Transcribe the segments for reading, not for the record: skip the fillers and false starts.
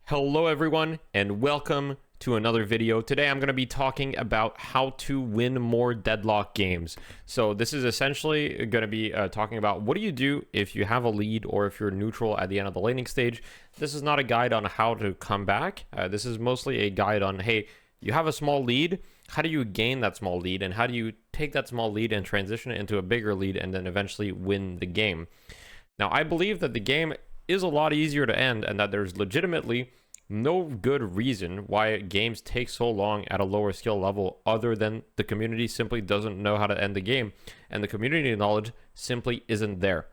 Hello everyone and welcome to another video. Today I'm going to be talking about how to win more Deadlock games. So this is essentially going to be talking about what do you do if you have a lead or if you're neutral at the end of the laning stage. This is not a guide on how to come back. This is mostly a guide on, hey, you have a small lead. How do you gain that small lead, and how do you take that small lead and transition it into a bigger lead and then eventually win the game? Now, I believe that the game is a lot easier to end and that there's legitimately no good reason why games take so long at a lower skill level other than the community simply doesn't know how to end the game and the community knowledge simply isn't there.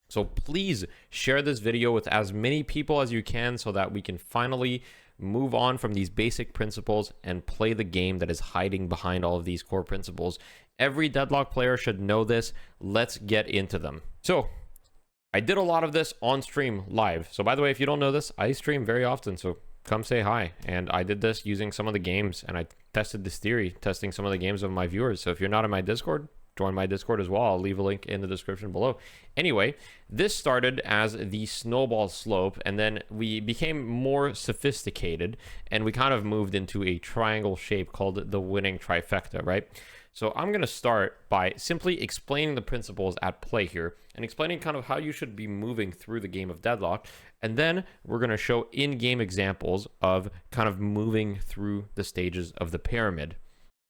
So please share this video with as many people as you can so that we can finally move on from these basic principles and play the game that is hiding behind all of these core principles. Every Deadlock player should know this. Let's get into them. So I did a lot of this on stream live. So by the way, if you don't know this, I stream very often, so come say hi. And I did this using some of the games, and I tested this theory, testing some of the games of my viewers. So if you're not in my Discord, join my Discord as well. I'll leave a link in the description below. Anyway, this started as the snowball slope, and then we became more sophisticated, and we kind of moved into a triangle shape called the Winning Trifecta, right? So I'm going to start by simply explaining the principles at play here and explaining kind of how you should be moving through the game of Deadlock. And then we're going to show in-game examples of kind of moving through the stages of the pyramid.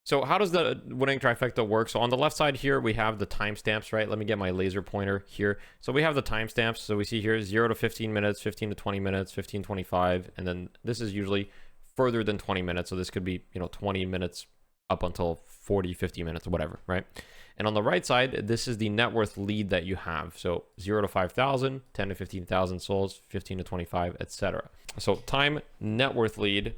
So how does the Winning Trifecta work? So on the left side here, we have the timestamps, right? Let me get my laser pointer here. So we have the timestamps. So we see here 0 to 15 minutes, 15 to 20 minutes, 15, 25. And then this is usually further than 20 minutes. So this could be, 20 minutes up until 40, 50 minutes, whatever, right? And on the right side, this is the net worth lead that you have. So 0 to 5,000, 10 to 15,000 souls, 15 to 25, etc. So time, net worth lead,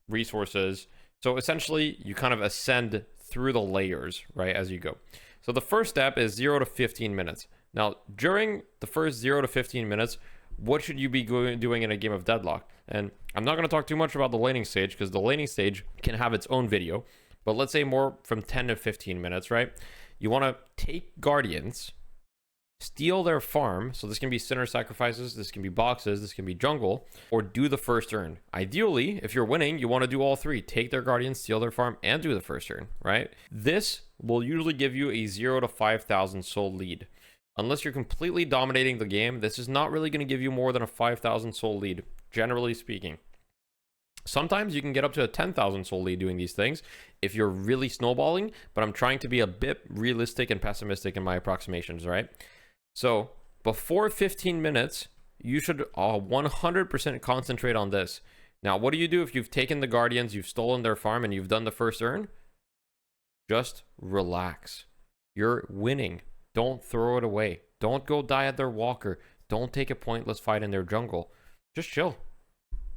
resources. So essentially, you kind of ascend through the layers, right, as you go. So the first step is 0 to 15 minutes. Now, during the first 0 to 15 minutes, what should you be doing in a game of Deadlock? And I'm not going to talk too much about the laning stage because the laning stage can have its own video. But let's say more from 10 to 15 minutes, right? You want to take Guardians, steal their farm. So this can be Sinner sacrifices, this can be boxes, this can be jungle, or do the first turn. Ideally, if you're winning, you want to do all three. Take their Guardians, steal their farm, and do the first turn, right? This will usually give you a 0 to 5,000 soul lead. Unless you're completely dominating the game, this is not really going to give you more than a 5,000 soul lead, generally speaking. Sometimes you can get up to a 10,000 soul lead doing these things if you're really snowballing, but I'm trying to be a bit realistic and pessimistic in my approximations, right? So before 15 minutes, you should 100% concentrate on this. Now, what do you do if you've taken the Guardians, you've stolen their farm, and you've done the first turn? Just relax. You're winning. Don't throw it away. Don't go die at their walker. Don't take a pointless fight in their jungle. Just chill.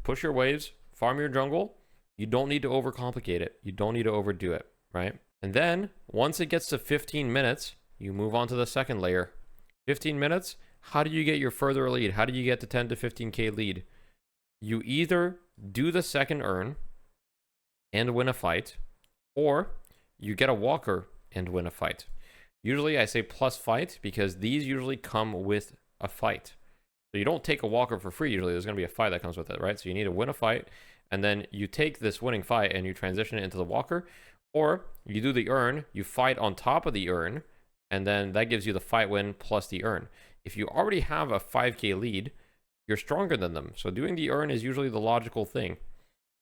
Push your waves. Farm your jungle. You don't need to overcomplicate it. You don't need to overdo it, right? And then, once it gets to 15 minutes, you move on to the second layer. 15 minutes, how do you get your further lead? How do you get to 10 to 15k lead? You either do the second urn and win a fight, or you get a walker and win a fight. Usually I say plus fight because these usually come with a fight. So you don't take a walker for free. Usually there's going to be a fight that comes with it, right? So you need to win a fight, and then you take this winning fight and you transition it into the walker, or you do the urn, you fight on top of the urn, and then that gives you the fight win plus the urn. If you already have a 5k lead, you're stronger than them. So doing the urn is usually the logical thing.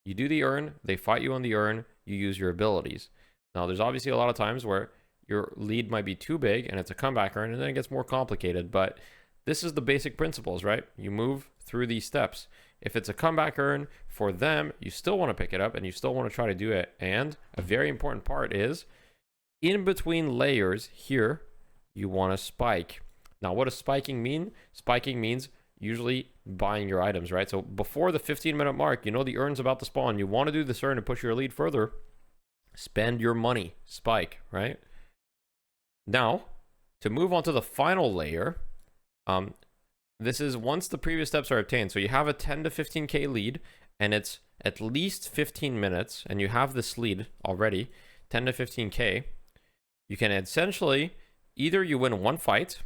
You do the urn, they fight you on the urn, you use your abilities. Now there's obviously a lot of times where your lead might be too big and it's a comeback urn, and then it gets more complicated, but this is the basic principles, right? You move through these steps. If it's a comeback urn for them, you still want to pick it up and you still want to try to do it. And a very important part is in between layers here, you want to spike. Now, what does spiking mean? Spiking means usually buying your items, right? So before the 15-minute mark, the urn's about to spawn. You want to do this urn to push your lead further. Spend your money, spike, right? Now, to move on to the final layer, this is once the previous steps are obtained. So you have a 10 to 15k lead, and it's at least 15 minutes, and you have this lead already, 10 to 15k. You can essentially either you win one fight,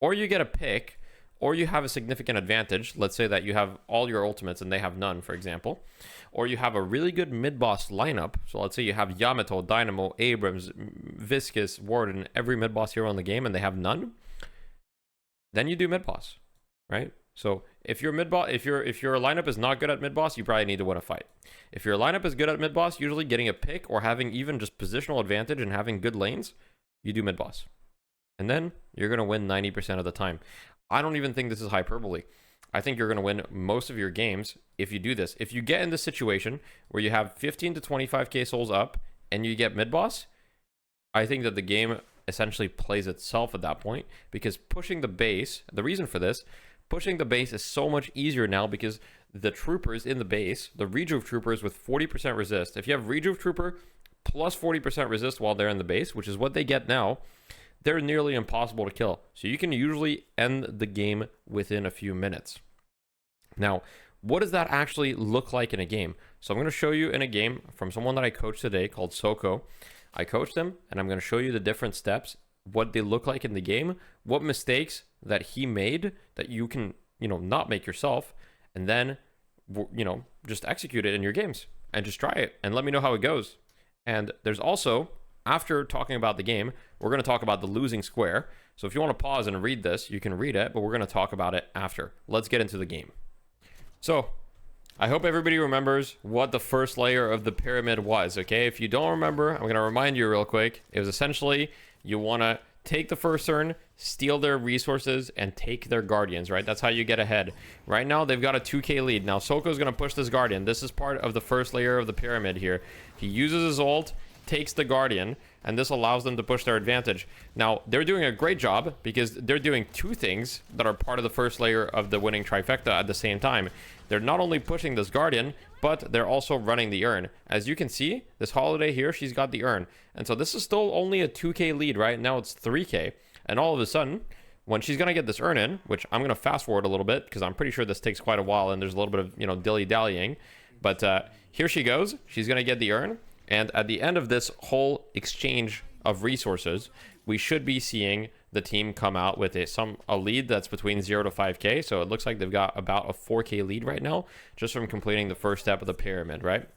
or you get a pick, or you have a significant advantage. Let's say that you have all your ultimates and they have none, for example. Or you have a really good mid-boss lineup. So let's say you have Yamato, Dynamo, Abrams, Viscus, Warden, every mid-boss hero in the game, and they have none. Then you do mid-boss, right? So if your mid-boss, if your lineup is not good at mid-boss, you probably need to win a fight. If your lineup is good at mid-boss, usually getting a pick or having even just positional advantage and having good lanes, you do mid-boss. And then you're going to win 90% of the time. I don't even think this is hyperbole. I think you're going to win most of your games if you do this. If you get in this situation where you have 15 to 25k souls up and you get mid-boss, I think that the game essentially plays itself at that point, because pushing the base, the reason for this, pushing the base is so much easier now because the troopers in the base, the rejuve troopers with 40% resist, if you have rejuve trooper plus 40% resist while they're in the base, which is what they get now, they're nearly impossible to kill. So you can usually end the game within a few minutes. Now, what does that actually look like in a game? So I'm going to show you in a game from someone that I coached today called Soko. I coached him, and I'm going to show you the different steps, what they look like in the game, what mistakes that he made that you can, not make yourself, and then, just execute it in your games and just try it and let me know how it goes. And there's also, after talking about the game, we're going to talk about the losing square. So if you want to pause and read this, you can read it, but we're going to talk about it after. Let's get into the game. So I hope everybody remembers what the first layer of the pyramid was, okay? If you don't remember, I'm going to remind you real quick. It was essentially, you want to take the first turn, steal their resources, and take their guardians, right? That's how you get ahead. Right now, they've got a 2k lead. Now, Soko's going to push this guardian. This is part of the first layer of the pyramid here. He uses his ult, takes the guardian, and this allows them to push their advantage. Now, they're doing a great job because they're doing two things that are part of the first layer of the winning trifecta at the same time. They're not only pushing this guardian, but they're also running the urn. As you can see, this holiday here, she's got the urn. And so this is still only a 2k lead, right? Now it's 3k. And all of a sudden, when she's going to get this urn in, which I'm going to fast forward a little bit because I'm pretty sure this takes quite a while and there's a little bit of, dilly-dallying. But here she goes. She's going to get the urn. And at the end of this whole exchange of resources, we should be seeing the team come out with a lead that's between 0 to 5k. So it looks like they've got about a 4k lead right now, just from completing the first step of the pyramid, right?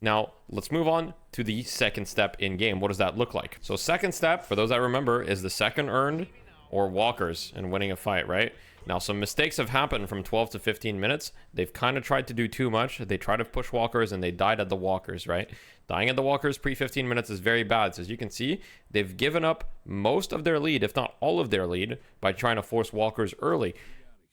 Now, let's move on to the second step in game. What does that look like? So second step, for those that remember, is the second earned or walkers and winning a fight, right? Now, some mistakes have happened from 12 to 15 minutes. They've kind of tried to do too much. They tried to push walkers and they died at the walkers, right? Dying at the walkers pre 15 minutes is very bad. So as you can see, they've given up most of their lead, if not all of their lead, by trying to force walkers early.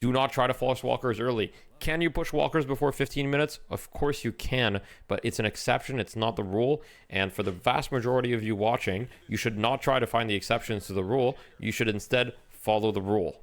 Do not try to force walkers early. Can you push walkers before 15 minutes? Of course you can, but it's an exception. It's not the rule. And for the vast majority of you watching, you should not try to find the exceptions to the rule. You should instead follow the rule.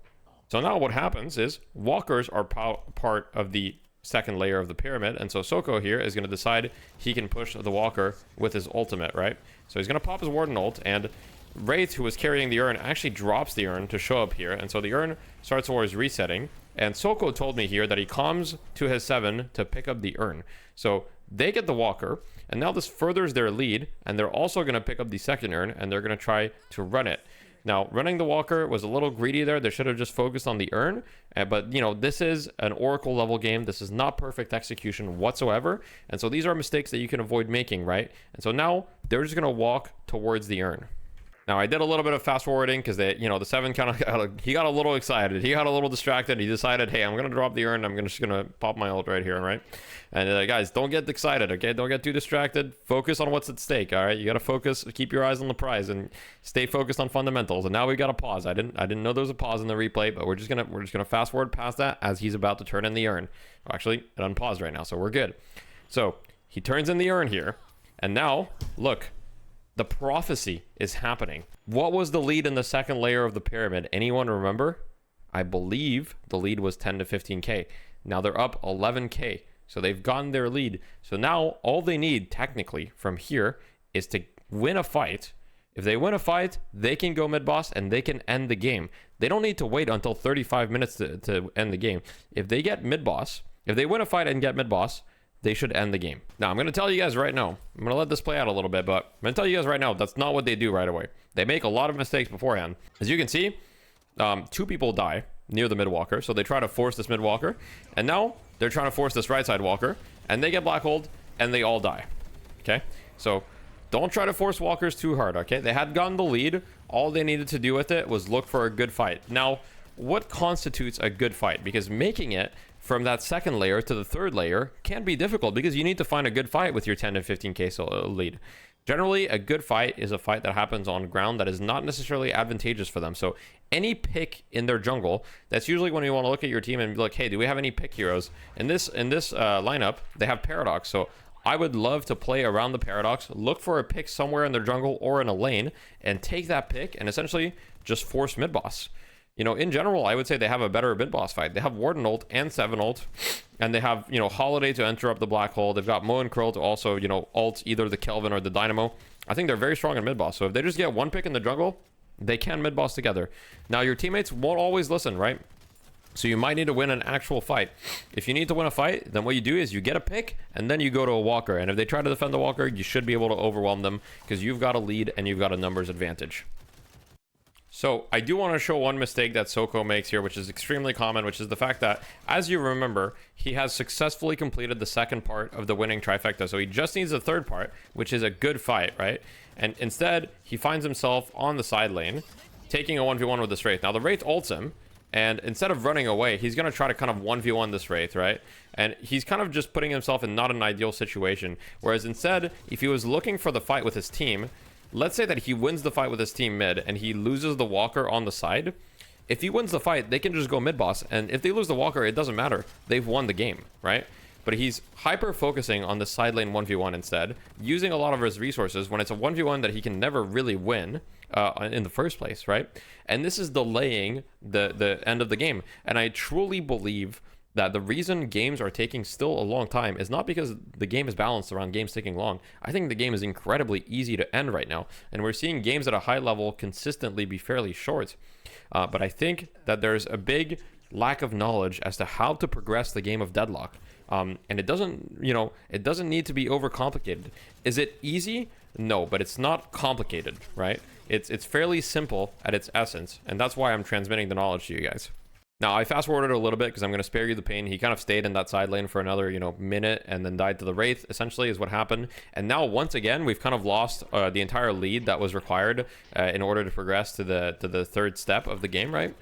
So now what happens is walkers are part of the second layer of the pyramid. And so Soko here is going to decide he can push the walker with his ultimate, right? So he's going to pop his Warden ult, and Wraith, who was carrying the urn, actually drops the urn to show up here. And so the urn starts towards resetting. And Soko told me here that he comes to his 7 to pick up the urn. So they get the walker, and now this furthers their lead, and they're also going to pick up the second urn, and they're going to try to run it. Now, running the walker was a little greedy there. They should have just focused on the urn. But, this is an Oracle level game. This is not perfect execution whatsoever. And so these are mistakes that you can avoid making, right? And so now they're just going to walk towards the urn. Now, I did a little bit of fast forwarding because the 7 kind of he got a little excited. He got a little distracted. He decided, hey, I'm going to drop the urn. I'm just going to pop my ult right here, right? And guys, don't get excited, okay? Don't get too distracted. Focus on what's at stake, all right? You got to focus, keep your eyes on the prize, and stay focused on fundamentals. And now we got a pause. I didn't know there was a pause in the replay, but we're just gonna fast forward past that as he's about to turn in the urn. Actually, it unpaused right now, so we're good. So he turns in the urn here, and now look. The prophecy is happening. What was the lead in the second layer of the pyramid? Anyone remember? I believe the lead was 10 to 15k. Now they're up 11k. So they've gotten their lead. So now all they need technically from here is to win a fight. If they win a fight, they can go mid-boss and they can end the game. They don't need to wait until 35 minutes to end the game. If they get mid-boss, if they win a fight and get mid-boss, they should end the game. Now, I'm going to tell you guys right now, I'm going to let this play out a little bit, but I'm going to tell you guys right now, that's not what they do right away. They make a lot of mistakes beforehand. As you can see, 2 people die, near the mid walker. So they try to force this mid walker, and now they're trying to force this right side walker, and they get black holed, and they all die. Okay, so don't try to force walkers too hard. Okay, they had gotten the lead. All they needed to do with it was look for a good fight. Now, what constitutes a good fight? Because making it from that second layer to the third layer can be difficult, because you need to find a good fight with your 10 to 15k lead. Generally, a good fight is a fight that happens on ground that is not necessarily advantageous for them. So any pick in their jungle, that's usually when you want to look at your team and be like, hey, do we have any pick heroes? In this lineup, they have Paradox. So I would love to play around the Paradox, look for a pick somewhere in their jungle or in a lane, and take that pick and essentially just force mid boss. You know, in general, I would say they have a better mid boss fight. They have Warden ult and 7 ult, and they have, you know, Holiday to interrupt the black hole. They've got Mo and Krill to also, you know, ult either the Kelvin or the Dynamo. I think they're very strong in mid boss. So if they just get one pick in the jungle, they can mid boss together. Now, your teammates won't always listen, right? So you might need to win an actual fight. If you need to win a fight, then what you do is you get a pick, and then you go to a walker. And if they try to defend the walker, you should be able to overwhelm them, because you've got a lead and you've got a numbers advantage. So I do want to show one mistake that Soko makes here, which is extremely common, which is the fact that, as you remember, he has successfully completed the second part of the winning trifecta. So he just needs the third part, which is a good fight, right? And instead, he finds himself on the side lane, taking a 1v1 with this Wraith. Now, the Wraith ults him, and instead of running away, he's going to try to kind of 1v1 this Wraith, right? And he's kind of just putting himself in not an ideal situation. Whereas instead, if he was looking for the fight with his team, let's say that he wins the fight with his team mid and he loses the walker on the side. If he wins the fight, they can just go mid boss. And if they lose the walker, it doesn't matter. They've won the game, right? But he's hyper focusing on the side lane 1v1 instead, using a lot of his resources when it's a 1v1 that he can never really win in the first place, right? And this is delaying the end of the game. And I truly believe that the reason games are taking still a long time is not because the game is balanced around games taking long. I think the game is incredibly easy to end right now, and we're seeing games at a high level consistently be fairly short. But I think that there's a big lack of knowledge as to how to progress the game of Deadlock. And it doesn't, you know, it doesn't need to be overcomplicated. Is it easy? No, but it's not complicated, right? It's fairly simple at its essence, and that's why I'm transmitting the knowledge to you guys. Now, I fast forwarded a little bit because I'm going to spare you the pain. He kind of stayed in that side lane for another, you know, minute and then died to the Wraith, essentially, is what happened. And now, once again, we've kind of lost the entire lead that was required in order to progress to the third step of the game, right?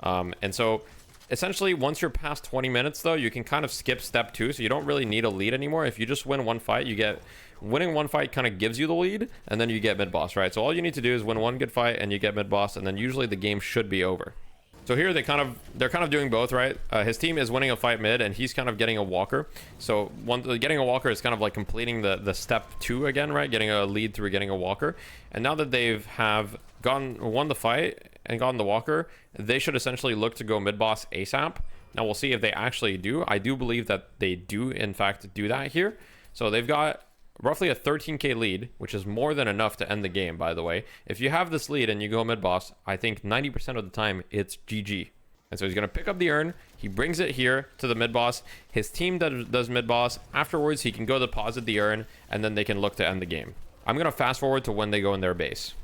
And so, essentially, once you're past 20 minutes, though, you can kind of skip step 2, so you don't really need a lead anymore. If you just win one fight, you get... Winning one fight kind of gives you the lead, and then you get mid-boss, right? So all you need to do is win one good fight, and you get mid-boss, and then usually the game should be over. So here they're kind of doing both, right? His team is winning a fight mid, and he's kind of getting a walker. So getting a walker is kind of like completing the step 2 again, right? Getting a lead through getting a walker. And now that have won the fight and gotten the walker, they should essentially look to go mid boss ASAP. Now we'll see if they actually do. I do believe that they do in fact do that here. So they've got roughly a 13k lead, which is more than enough to end the game, by the way. If you have this lead and you go mid-boss, I think 90% of the time, it's GG. And so he's going to pick up the urn. He brings it here to the mid-boss. His team does mid-boss. Afterwards, he can go deposit the urn, and then they can look to end the game. I'm going to fast forward to when they go in their base.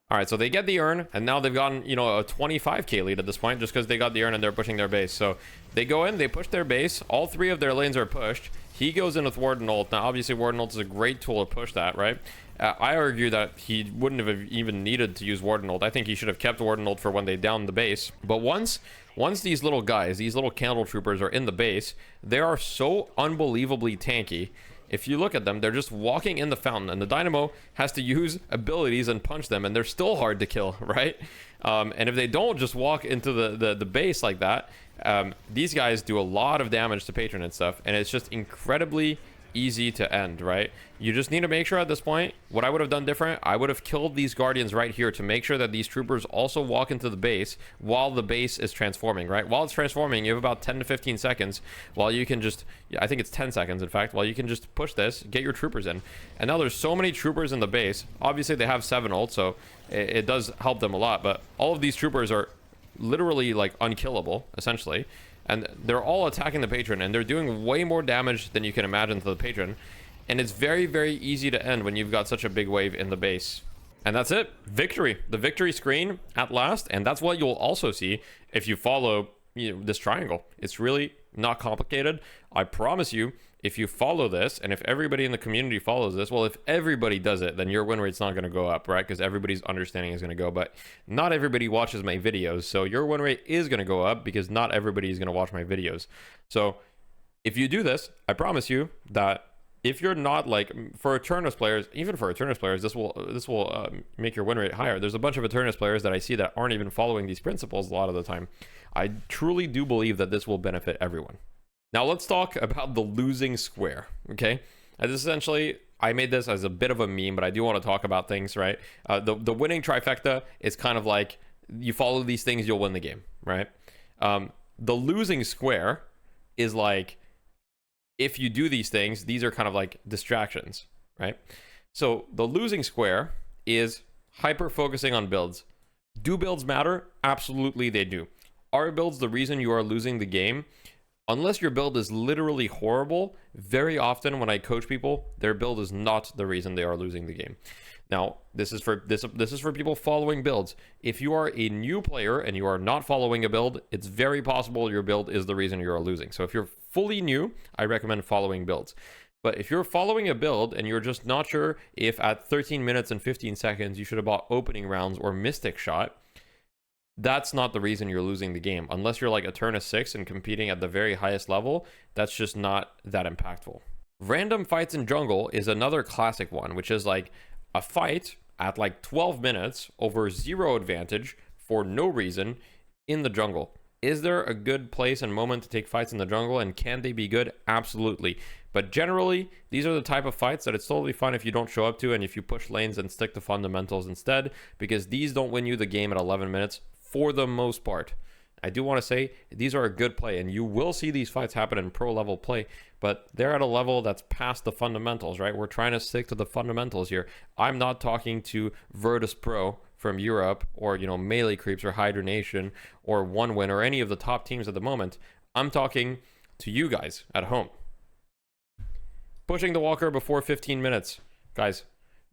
All right, so they get the urn, and now they've gotten, you know, a 25k lead at this point, just because they got the urn and they're pushing their base. So they go in, they push their base. All 3 of their lanes are pushed. He goes in with Warden ult. Now, obviously, Warden ult is a great tool to push that, right? I argue that he wouldn't have even needed to use Warden ult. I think he should have kept Warden ult for when they downed the base. But once these little guys, these little candle troopers are in the base, they are so unbelievably tanky. If you look at them, they're just walking in the fountain, and the Dynamo has to use abilities and punch them, and they're still hard to kill, right? And if they don't just walk into the base like that, these guys do a lot of damage to Patron and stuff, and it's just incredibly easy to end, right? You just need to make sure at this point, what I would have done different, I would have killed these Guardians right here to make sure that these troopers also walk into the base while the base is transforming, right? While it's transforming, you have about 10 to 15 seconds while you can just, I think it's 10 seconds, in fact, while you can just push this, get your troopers in. And now there's so many troopers in the base. Obviously, they have 7 ult, so it does help them a lot, but all of these troopers are literally, like, unkillable, essentially. And they're all attacking the Patron, and they're doing way more damage than you can imagine to the Patron. And it's very, very easy to end when you've got such a big wave in the base. And that's it. Victory. The victory screen at last. And that's what you'll also see if you follow this triangle. It's really not complicated. I promise you, if you follow this and if everybody in the community follows this, well, if everybody does it, then your win rate's not going to go up, right? Because everybody's understanding is going to go. But not everybody watches my videos, so your win rate is going to go up because not everybody is going to watch my videos. So if you do this, I promise you that if you're not like, for Eternus players, even for Eternus players, this will make your win rate higher. There's a bunch of Eternus players that I see that aren't even following these principles a lot of the time. I truly do believe that this will benefit everyone. Now let's talk about the losing square, okay? As essentially, I made this as a bit of a meme, but I do want to talk about things, right? The winning trifecta is kind of like, you follow these things, you'll win the game, right? The losing square is like, if you do these things, these are kind of like distractions, right? So the losing square is hyper focusing on builds. Do builds matter? Absolutely they do. Are builds the reason you are losing the game? Unless your build is literally horrible, very often when I coach people, their build is not the reason they are losing the game. Now, this is for people following builds. If you are a new player and you are not following a build, it's very possible your build is the reason you are losing. So if you're fully new, I recommend following builds. But if you're following a build and you're just not sure if at 13 minutes and 15 seconds you should have bought opening rounds or mystic shot, that's not the reason you're losing the game. Unless you're like Eternus 6 and competing at the very highest level, that's just not that impactful. Random fights in jungle is another classic one, which is like a fight at like 12 minutes over 0 advantage for no reason in the jungle. Is there a good place and moment to take fights in the jungle, and can they be good? Absolutely. But generally, these are the type of fights that it's totally fine if you don't show up to, and if you push lanes and stick to fundamentals instead, because these don't win you the game at 11 minutes for the most part. I do want to say these are a good play, and you will see these fights happen in pro level play, but they're at a level that's past the fundamentals, right? We're trying to stick to the fundamentals here. I'm not talking to Virtus Pro from Europe, or, you know, Melee Creeps or Hydra Nation or One Win or any of the top teams at the moment. I'm talking to you guys at home. Pushing the walker before 15 minutes. Guys,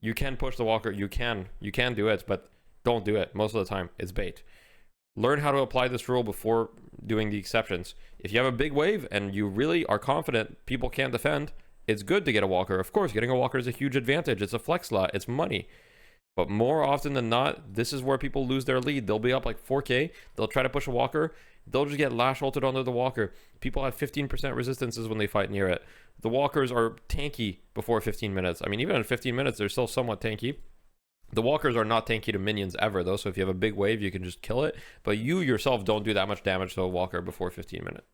you can push the walker. You can do it, but don't do it. Most of the time, it's bait. Learn how to apply this rule before doing the exceptions. If you have a big wave and you really are confident people can't defend, it's good to get a walker. Of course, getting a walker is a huge advantage. It's a flex slot. It's money. But more often than not, this is where people lose their lead. They'll be up like 4K. They'll try to push a walker. They'll just get lash ulted onto the walker. People have 15% resistances when they fight near it. The walkers are tanky before 15 minutes. I mean, even in 15 minutes, they're still somewhat tanky. The walkers are not tanky to minions ever, though, so if you have a big wave, you can just kill it. But you yourself don't do that much damage to a walker before 15 minutes.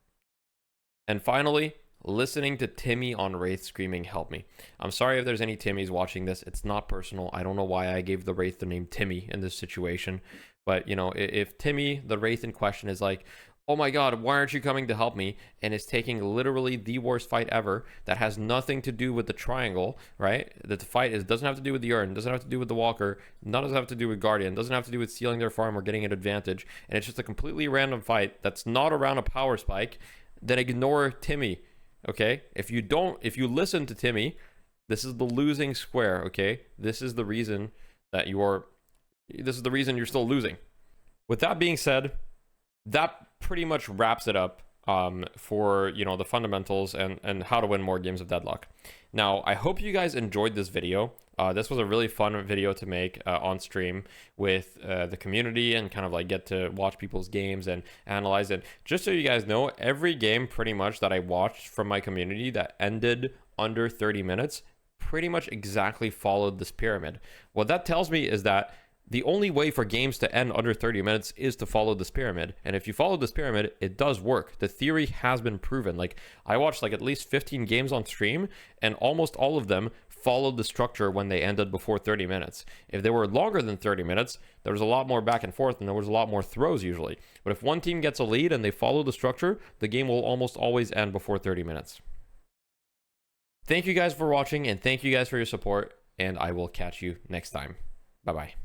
And finally, listening to Timmy on Wraith screaming, "Help me." I'm sorry if there's any Timmys watching this. It's not personal. I don't know why I gave the Wraith the name Timmy in this situation. But, you know, if Timmy, the Wraith in question, is like, "Oh my god, why aren't you coming to help me?" and is taking literally the worst fight ever that has nothing to do with the triangle, right? That the fight doesn't have to do with the urn, doesn't have to do with the walker, none doesn't have to do with guardian, doesn't have to do with stealing their farm or getting an advantage, and it's just a completely random fight that's not around a power spike, then ignore Timmy, okay? If you listen to Timmy, this is the losing square, okay? This is the reason you're still losing. With that being said, that pretty much wraps it up for, you know, the fundamentals and how to win more games of Deadlock. Now, I hope you guys enjoyed this video. This was a really fun video to make on stream with the community, and kind of like get to watch people's games and analyze it. Just so you guys know, every game pretty much that I watched from my community that ended under 30 minutes pretty much exactly followed this pyramid. What that tells me is that the only way for games to end under 30 minutes is to follow this pyramid. And if you follow this pyramid, it does work. The theory has been proven. Like, I watched like at least 15 games on stream, and almost all of them followed the structure when they ended before 30 minutes. If they were longer than 30 minutes, there was a lot more back and forth, and there was a lot more throws usually. But if one team gets a lead and they follow the structure, the game will almost always end before 30 minutes. Thank you guys for watching, and thank you guys for your support, and I will catch you next time. Bye-bye.